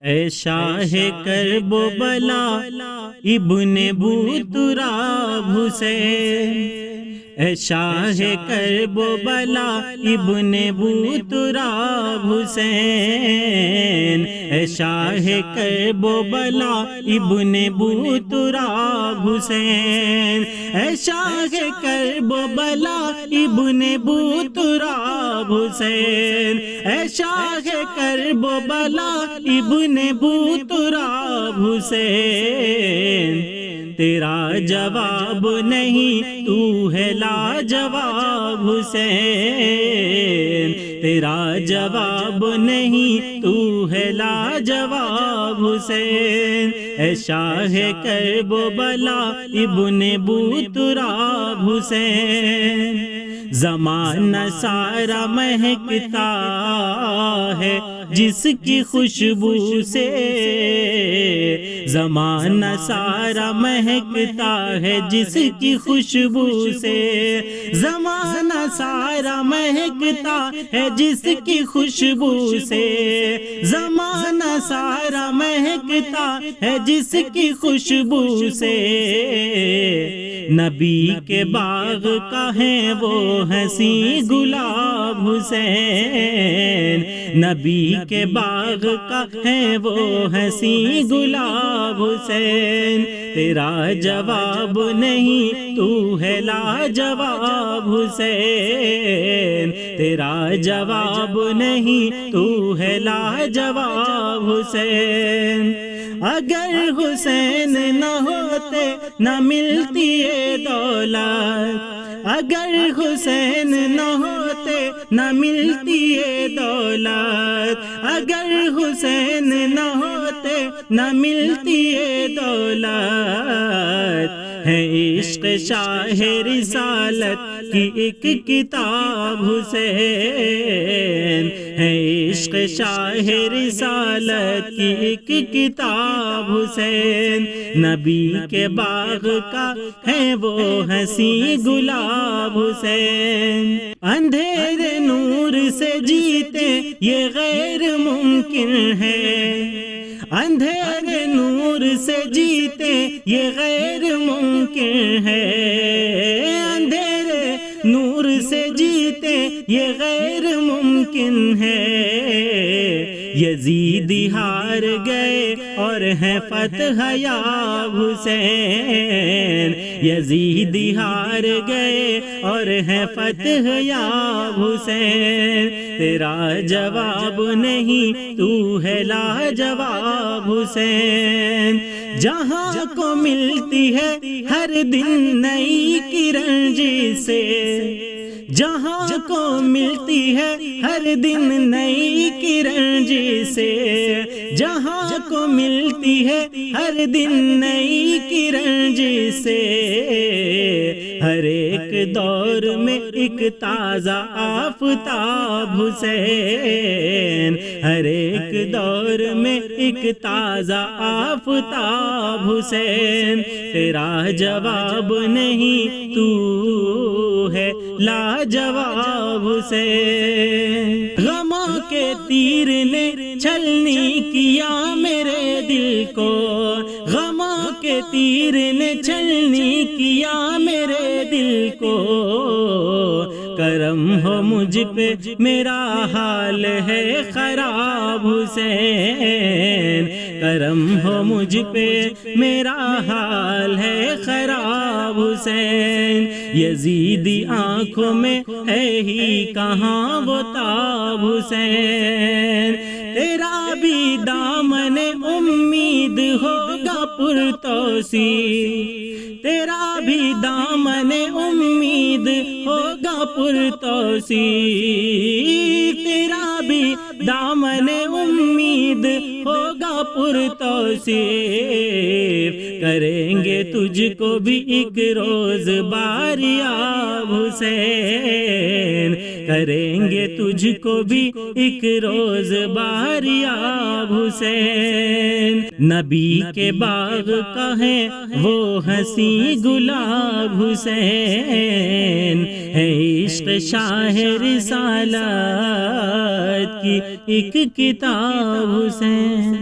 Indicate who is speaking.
Speaker 1: اے شاہ کرب و بلا ابن بوتراب حسین، اے شاہ کرب و بلا ابن بوتراب حسین، اے شاہ کرب و بلا ابن بوتراب حسین، اے شاہ کرب و بلا ابن بوتراب حسین، اے شاہ کرب و بلا ابن بوتراب حسین، تیرا جواب نہیں تو ہے لاجواب حسین، تیرا جواب نہیں تو ہے لاجواب حسین، اے شاہ کرب و بلا ابن بوتراب حسین، زمانہ سارا مہکتا ہے جس کی خوشبو سے، زمانہ سارا مہکتا ہے جس کی خوشبو سے، زمانہ سارا مہکتا ہے جس کی خوشبو سے، زمانہ سارا مہکتا ہے جس کی خوشبو سے، نبی کے باغ کا ہے وہ حسین گلاب حسین، نبی کے باغ کا ہے وہ حسین گلاب حسین، تیرا جواب نہیں تو ہے لاجواب حسین، تیرا جواب نہیں تو ہے لاجواب حسین، اگر حسین نہ ہوتے نہ ملتی یہ دولت، اگر حسین نہ ہوتے نہ ملتی یہ دولت، اگر حسین نہ ہوتے نہ ملتی یہ دولت، ہے عشق شاہ رسالت کی ایک کتاب حسین، ہے عشق شاہ رسالت کی ایک کتاب حسین، نبی کے باغ کا ہے وہ حسین گلاب حسین، اندھیرے نور سے جیتے یہ غیر ممکن ہے، اندھیرے نور سے جیتے یہ غیر ممکن ہے، اندھیرے نور سے جیتے یہ غیر ممکن ہے، یزیدی ہار گئے اور ہے فتح یاب حسین، یزیدی ہار گئے اور ہے فتح یاب حسین، تیرا جواب نہیں تو ہے لاجواب حسین، جہاں کو ملتی ہے ہر دن نئی کرن جسے، جہاں کو ملتی ہے ہر دن نئی کرن جسے، جہاں کو ملتی ہے ہر دن نئی کرن جسے، ہر ایک دور میں ایک تازہ آفتاب حسین، ہر ایک دور میں ایک تازہ آفتاب حسین، تیرا جواب نہیں تو ہے لاجواب حسین، غموں کے تیر نے چھلنی کیا میرے دل کو، غموں کے تیر نے چھلنی کیا میرے دل کو، کرم ہو مجھ پہ میرا حال ہے خراب حسین، کرم ہو مجھ پہ میرا حال ہے خراب حسین، یزیدی آنکھوں میں ہے ہی کہاں وہ تاب حسین، تیرا بھی دامن امید ہوگا پرتوسیع، تیرا بھی دامن امید ہوگا پرتوسیع، تیرا بھی دامن امید ہوگا پرتوسیع، کریں گے تجھ کو بھی ایک روز باریاب حسین، کریں گے تجھ کو بھی ایک روز باریاب حسین، نبی کے باغ کا ہے وہ حسین گلاب حسین، ہے عشق شاہ رسالت کی ایک کتاب حسین۔